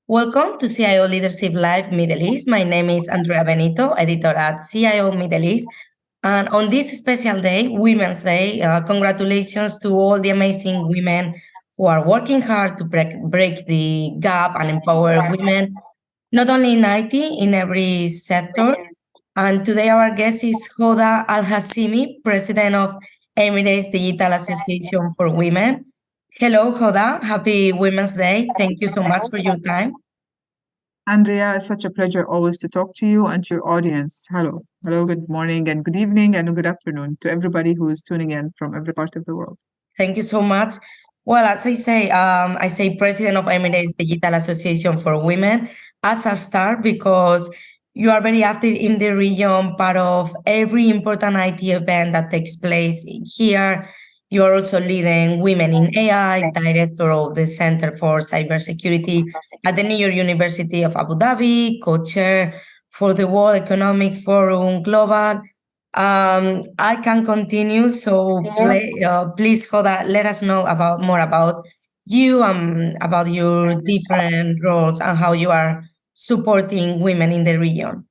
Welcome to CIO Leadership Live Middle East. My name is Andrea Benito, editor at CIO Middle East. And on this special day, Women's Day, congratulations to all the amazing women who are working hard to break the gap and empower women, not only in IT, in every sector. And today our guest is Hoda Al-Hassimi, president of Emirates Digital Association for Women. Hello, Hoda. Happy Women's Day. Thank you so much for your time. Andrea, it's such a pleasure always to talk to you and to your audience. Hello. Hello, good morning and good evening and good afternoon to everybody who is tuning in from every part of the world. Thank you so much. Well, as I say president of Emirates Digital Association for Women as a start because you are very active in the region, part of every important IT event that takes place here. You are also leading Women in AI, director of the Center for Cybersecurity at the New York University of Abu Dhabi, co-chair for the World Economic Forum Global. I can continue. So please, Hoda, let us know more about you, about your different roles and how you are supporting women in the region.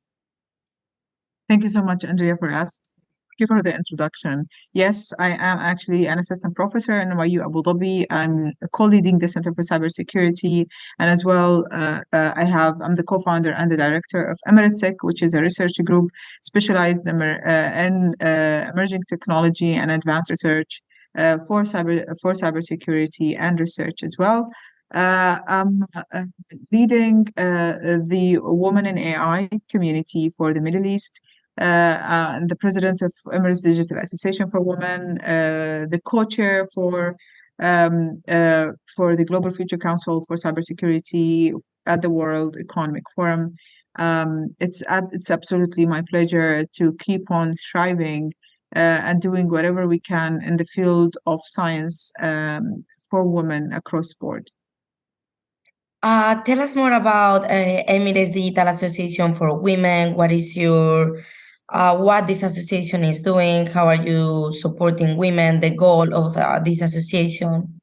Thank you so much, Andrea, for asking. Thank you for the introduction. Yes, I am actually an assistant professor in NYU Abu Dhabi. I'm co-leading the Center for Cybersecurity, and as well, I'm the co-founder and the director of EmirateSec, which is a research group specialized in emerging technology and advanced research for cybersecurity and research as well. I'm leading the Women in AI community for the Middle East. And the president of Emirates Digital Association for Women, the co-chair for the Global Future Council for Cybersecurity at the World Economic Forum. It's absolutely my pleasure to keep on striving and doing whatever we can in the field of science for women across board. Tell us more about Emirates Digital Association for Women. What is what this association is doing? How are you supporting women? The goal of this association?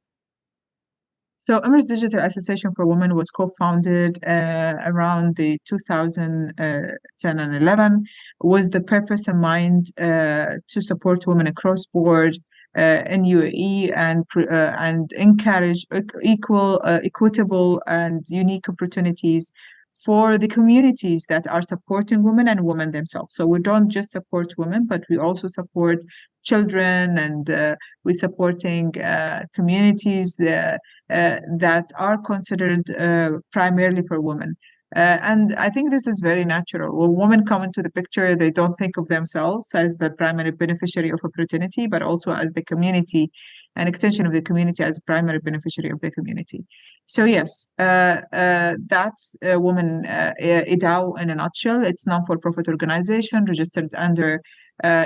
So Emirates Digital Association for Women was co-founded around the 2010 and 11 with the purpose in mind to support women across board in UAE and encourage equitable and unique opportunities for the communities that are supporting women and women themselves. So we don't just support women, but we also support children, and we're supporting communities that are considered primarily for women. And I think this is very natural. When women come into the picture, they don't think of themselves as the primary beneficiary of opportunity, but also as the community, an extension of the community as a primary beneficiary of the community. So yes, that's Women IDAO in a nutshell. It's non-for-profit organization registered under,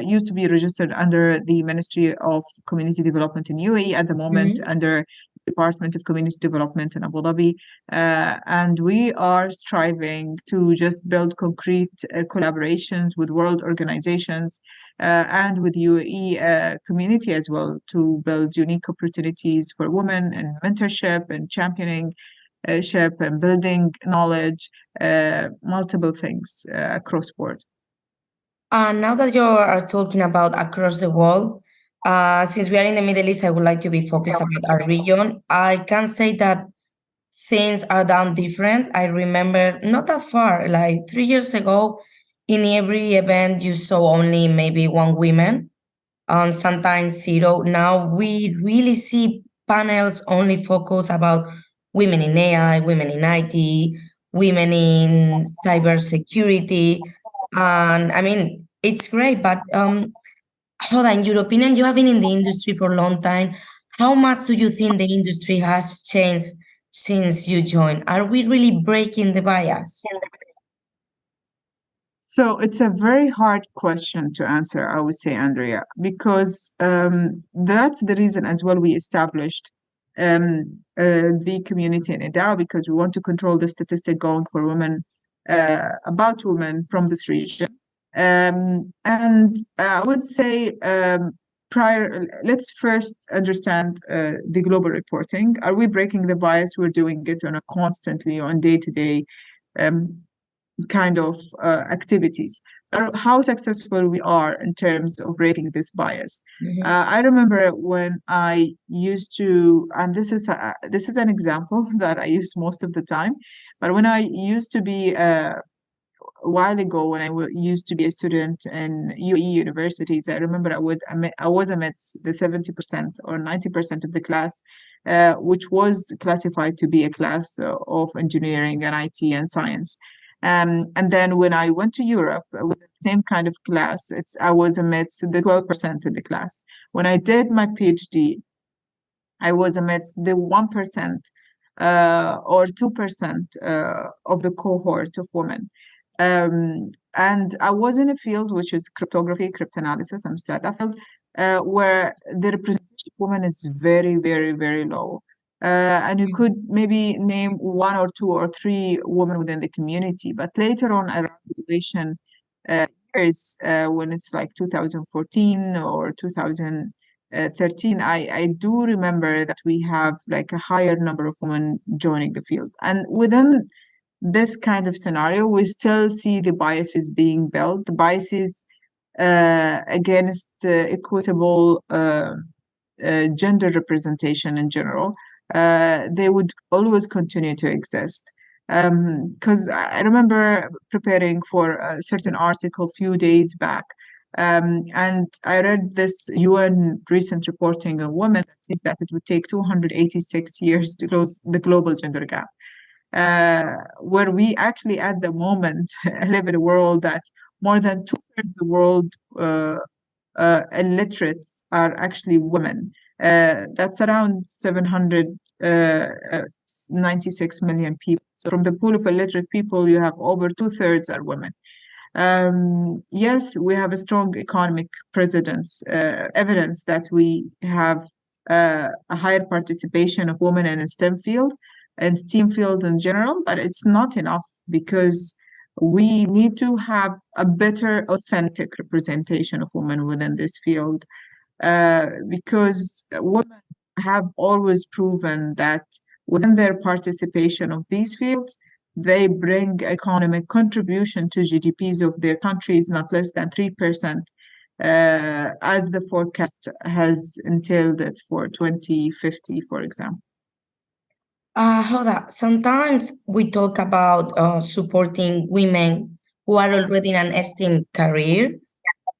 used to be registered under the Ministry of Community Development in UAE, at the moment under Department of Community Development in Abu Dhabi, and we are striving to just build concrete collaborations with world organizations and with UAE community as well, to build unique opportunities for women and mentorship and championing and building knowledge, multiple things across board. Now that you are talking about across the world, since we are in the Middle East, I would like to be focused about our region. I can say that things are done different. I remember not that far, like 3 years ago, in every event you saw only maybe one woman, sometimes zero. Now we really see panels only focus about women in AI, women in IT, women in cybersecurity. And I mean, it's great, but hold on, in your opinion, you have been in the industry for a long time. How much do you think the industry has changed since you joined? Are we really breaking the bias? So it's a very hard question to answer, I would say, Andrea, because that's the reason as well we established the community in IDAO, because we want to control the statistic going for women, about women from this region. And I would say let's first understand the global reporting. Are we breaking the bias? We're doing it on a constantly, on day-to-day kind of activities. How successful we are in terms of breaking this bias. I remember when I used to, and this is an example that I use most of the time, but when I used to be a while ago, when I used to be a student in UAE universities, I remember I was amidst the 70% or 90% of the class, which was classified to be a class of engineering and IT and science. And then when I went to Europe with the same kind of class, I was amidst the 12% in the class. When I did my PhD, I was amidst the 1% or 2% of the cohort of women. And I was in a field which is cryptography, cryptanalysis, I'm still at that field, where the representation of women is very, very, very low. And you could maybe name 1 or 2 or 3 women within the community, but later on around graduation years, when it's like 2014 or 2013, I do remember that we have like a higher number of women joining the field. And within this kind of scenario, we still see the biases being built, the biases against equitable gender representation in general. They would always continue to exist. Because I remember preparing for a certain article a few days back, and I read this UN recent reporting on women that says that it would take 286 years to close the global gender gap. Where we actually at the moment live in a world that more than 2/3 of the world illiterates are actually women. That's around 796 million people. So from the pool of illiterate people, you have over 2/3 are women. Yes, we have a strong economic evidence that we have a higher participation of women in STEM field and STEAM field in general, but it's not enough because we need to have a better authentic representation of women within this field, because women have always proven that within their participation of these fields, they bring economic contribution to GDPs of their countries not less than 3%, as the forecast has entailed it for 2050, for example. Hoda, sometimes we talk about supporting women who are already in an STEM career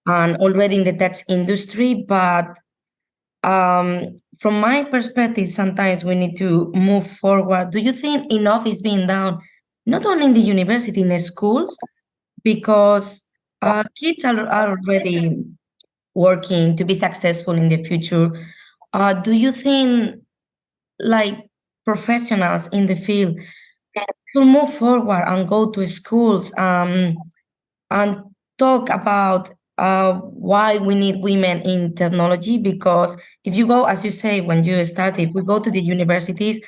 and already in the tech industry, but from my perspective, sometimes we need to move forward. Do you think enough is being done, not only in the university, in the schools, because kids are already working to be successful in the future? Do you think like professionals in the field to move forward and go to schools and talk about why we need women in technology? Because if you go, as you say, when you start, if we go to the universities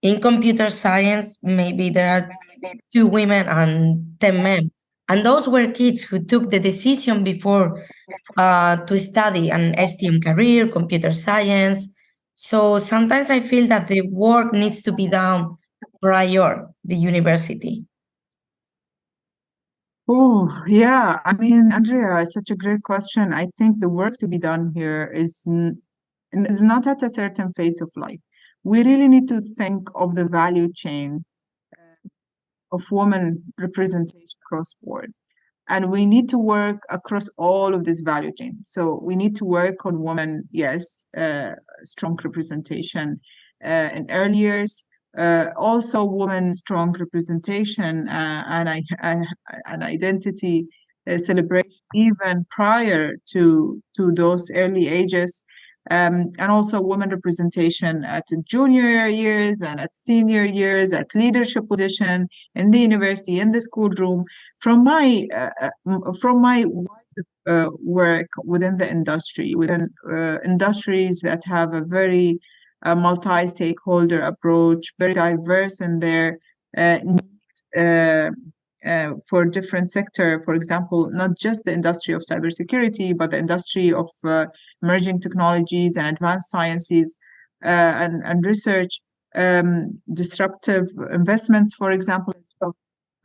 in computer science, maybe there are 2 women and 10 men. And those were kids who took the decision before to study an STEM career, computer science. So sometimes I feel that the work needs to be done prior the university. Oh, yeah. I mean, Andrea, it's such a great question. I think the work to be done here is not at a certain phase of life. We really need to think of the value chain of women representation across board. And we need to work across all of this value chain. So we need to work on women, yes, strong representation in early years, also women strong representation and identity celebration even prior to those early ages. And also women representation at the junior years and at senior years, at leadership position in the university, in the schoolroom. From my work within the industry, within industries that have a very multi-stakeholder approach, very diverse in their for different sector, for example, not just the industry of cybersecurity, but the industry of emerging technologies and advanced sciences and research, disruptive investments, for example. So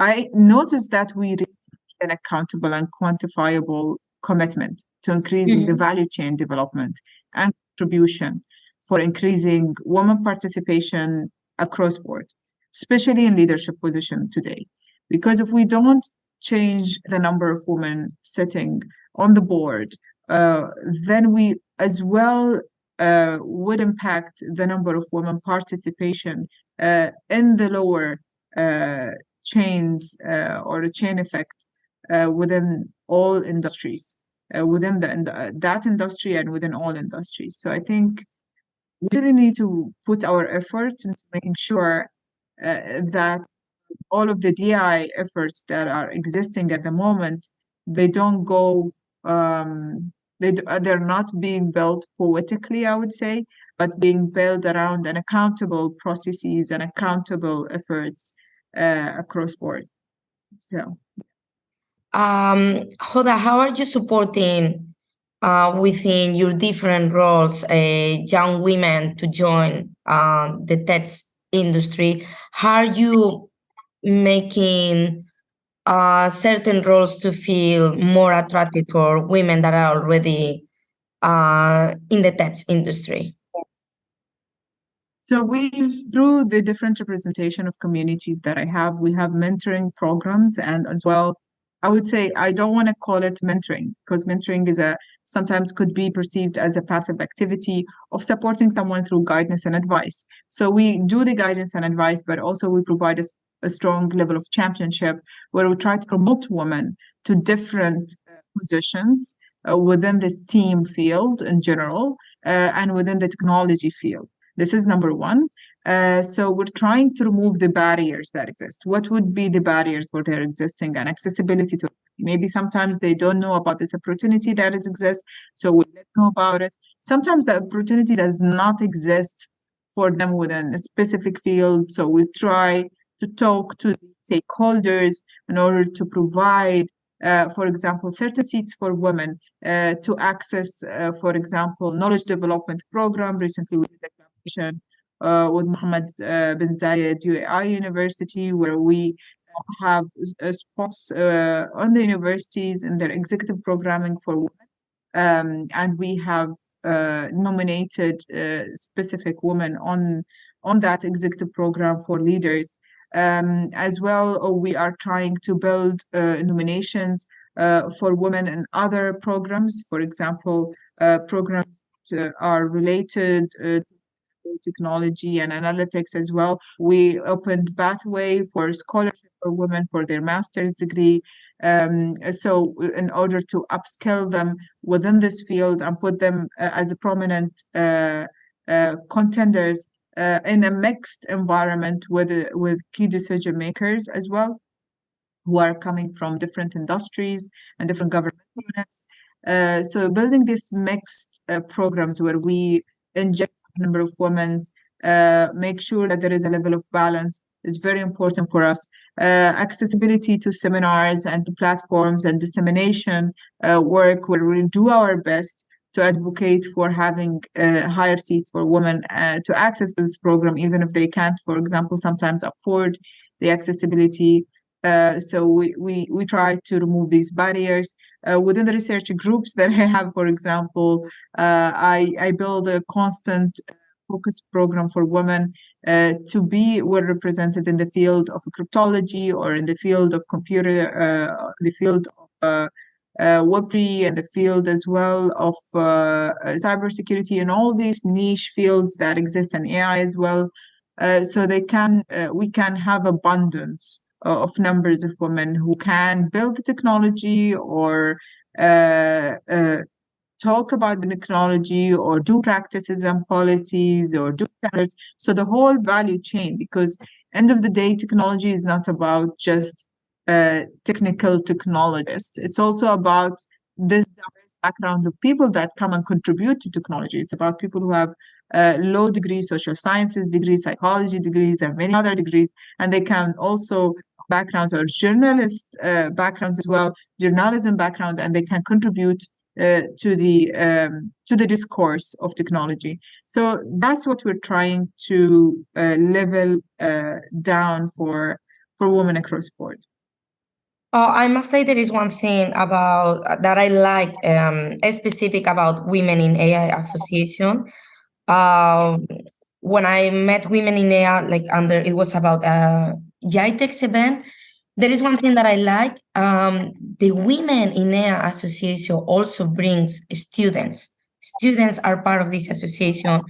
I noticed that we reached an accountable and quantifiable commitment to increasing the value chain development and contribution for increasing women participation across board, especially in leadership position today. Because if we don't change the number of women sitting on the board, then we as well would impact the number of women participation in the lower chains or a chain effect within all industries, within that industry and within all industries. So I think we really need to put our effort into making sure that all of the DI efforts that are existing at the moment, they don't go, they're not being built poetically, I would say, but being built around an accountable processes and accountable efforts across board. So. Hoda, how are you supporting within your different roles young women to join the tech industry? How are you making certain roles to feel more attractive for women that are already in the tech industry? So through the different representation of communities that I have, we have mentoring programs, and as well, I would say I don't want to call it mentoring, because mentoring is sometimes could be perceived as a passive activity of supporting someone through guidance and advice. So we do the guidance and advice, but also we provide a strong level of championship where we try to promote women to different positions within this STEAM field in general and within the technology field. This is number one. So we're trying to remove the barriers that exist. What would be the barriers where they're existing, and accessibility to maybe sometimes they don't know about this opportunity that it exists, so we let them know about it. Sometimes the opportunity does not exist for them within a specific field, so we try to talk to stakeholders in order to provide for example, certain seats for women to access, for example, knowledge development program. Recently, we did a collaboration with Mohammed bin Zayed UAI University, where we have spots on the universities in their executive programming for women. And we have nominated specific women on that executive program for leaders. As well, we are trying to build nominations for women in other programs. For example, programs that are related to technology and analytics as well. We opened pathway for scholarship for women for their master's degree. So in order to upskill them within this field and put them as a prominent contenders in a mixed environment with key decision makers as well, who are coming from different industries and different government units. So building these mixed programs where we inject a number of women, make sure that there is a level of balance is very important for us. Accessibility to seminars and to platforms and dissemination work where we do our best to advocate for having higher seats for women to access this program, even if they can't, for example, sometimes afford the accessibility. So we try to remove these barriers. Within the research groups that I have, for example, I build a constant focus program for women to be well represented in the field of cryptology or in the field of computer, the field of Web3 and the field as well of cybersecurity and all these niche fields that exist in AI as well. So we can have abundance of numbers of women who can build the technology or talk about the technology or do practices and policies or do standards. So the whole value chain, because end of the day, technology is not about just technical technologists. It's also about this diverse background of people that come and contribute to technology. It's about people who have low degree social sciences degrees, psychology degrees, and many other degrees, and they can also backgrounds or journalist backgrounds as well, journalism background, and they can contribute to the discourse of technology. So that's what we're trying to level down for women across board. Oh, I must say there is one thing about that I like specific about Women in AI Association. Um, when I met Women in AI, like under it was about a GITEX event. There is one thing that I like. The Women in AI Association also brings students. Students are part of this association,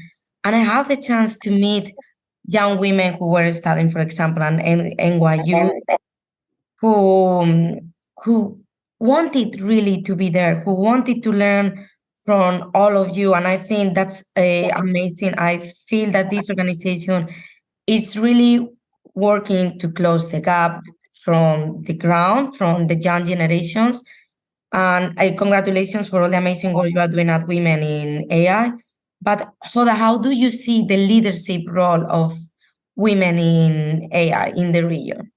and I have the chance to meet young women who were studying, for example, at NYU, who wanted really to be there, who wanted to learn from all of you, and I think that's amazing. I feel that this organization is really working to close the gap from the ground, from the young generations. And congratulations for all the amazing work you are doing at Women in AI. But Hoda, how do you see the leadership role of women in AI in the region?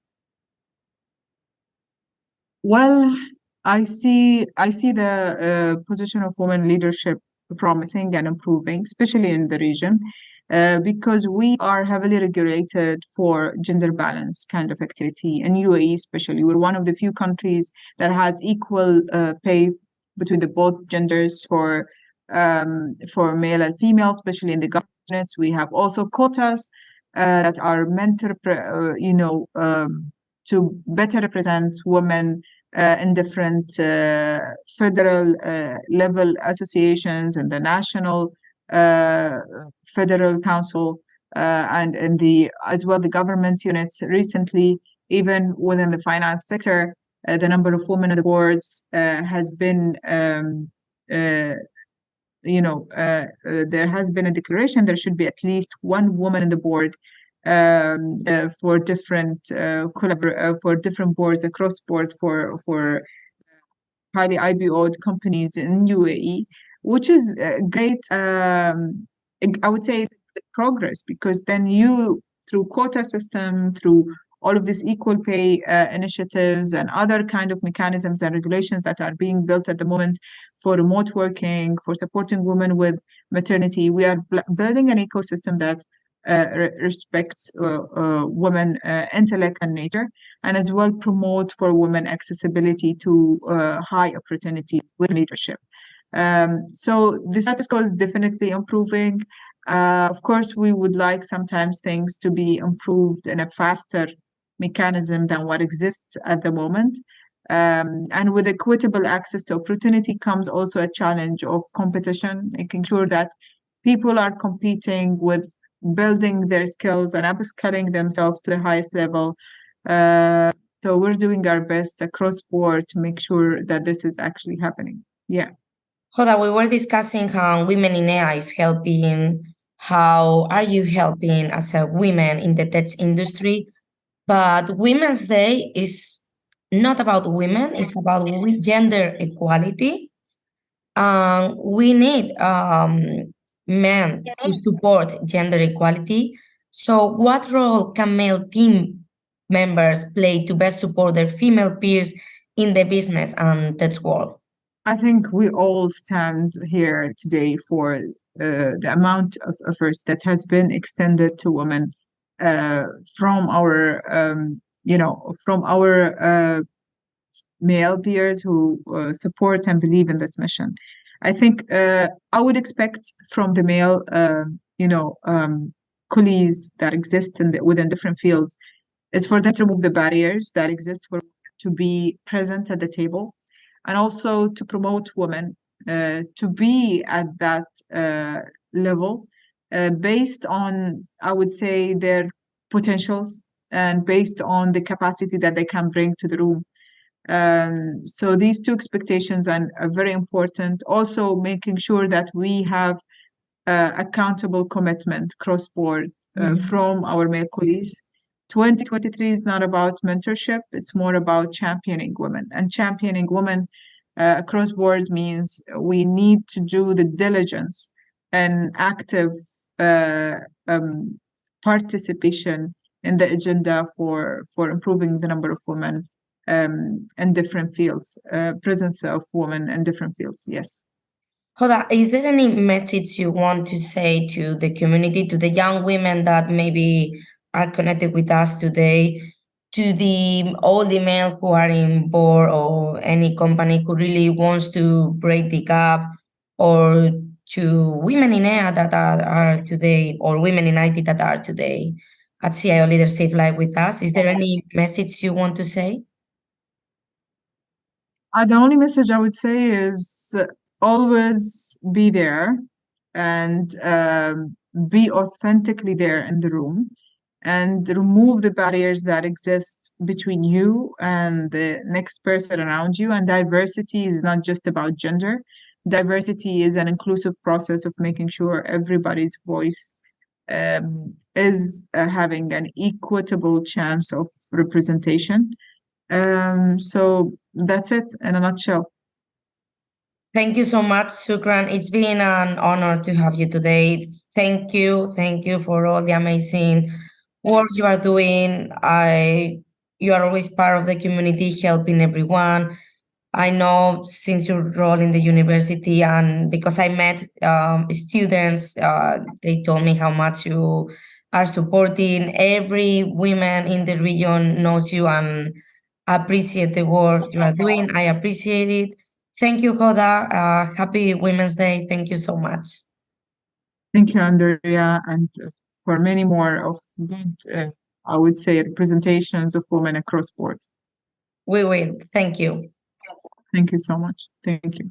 Well, I see the position of women leadership promising and improving, especially in the region, because we are heavily regulated for gender balance kind of activity. In UAE, especially, we're one of the few countries that has equal pay between the both genders for male and female, especially in the governance. We have also quotas that are meant to, to better represent women in different federal level associations and the national federal council and in the as well the government units. Recently, even within the finance sector, the number of women on the boards has been there has been a declaration there should be at least one woman in the board for different for different boards across board for highly IPO'd companies in UAE, which is great. I would say progress, because then you, through quota system, through all of these equal pay initiatives and other kind of mechanisms and regulations that are being built at the moment for remote working, for supporting women with maternity, we are building an ecosystem that respects women intellect and nature, and as well promote for women accessibility to high opportunities with leadership. So the status quo is definitely improving. Of course, we would like sometimes things to be improved in a faster mechanism than what exists at the moment. And with equitable access to opportunity comes also a challenge of competition, making sure that people are competing with building their skills and upskilling themselves to the highest level. So we're doing our best across board to make sure that this is actually happening. Yeah. Hoda, we were discussing how Women in AI is helping. How are you helping as a women in the tech industry? But Women's Day is not about women, it's about gender equality. We need men who support gender equality. So, what role can male team members play to best support their female peers in the business and tech world? I think we all stand here today for the amount of efforts that has been extended to women from our, from our male peers who support and believe in this mission. I think I would expect from the male, colleagues that exist within different fields is for them to remove the barriers that exist for to be present at the table, and also to promote women to be at that level based on, I would say, their potentials and based on the capacity that they can bring to the room. So these two expectations are very important. Also, making sure that we have accountable commitment cross-board from our male colleagues. 2023 is not about mentorship, it's more about championing women. And championing women across board means we need to do the diligence and active participation in the agenda for improving the number of women in different fields, presence of women in different fields. Yes. Hoda, is there any message you want to say to the community, to the young women that maybe are connected with us today, to the all the male who are in board or any company who really wants to break the gap, or to women in EA that are today, or women in IT that are today at CIO Leadership Live with us? Is there any message you want to say? The only message I would say is always be there and be authentically there in the room and remove the barriers that exist between you and the next person around you. And diversity is not just about gender. Diversity is an inclusive process of making sure everybody's voice is having an equitable chance of representation. So that's it in a nutshell. Thank you so much, Shukran. It's been an honor to have you today. Thank you for all the amazing work you are doing. You are always part of the community, helping everyone. I know since your role in the university, and because I met students, they told me how much you are supporting. Every woman in the region knows you and appreciate the work you are doing. I appreciate it. Thank you, Hoda. Happy Women's Day. Thank you so much. Thank you, Andrea, and for many more of good, I would say, representations of women across board. We will. Thank you. Thank you so much. Thank you.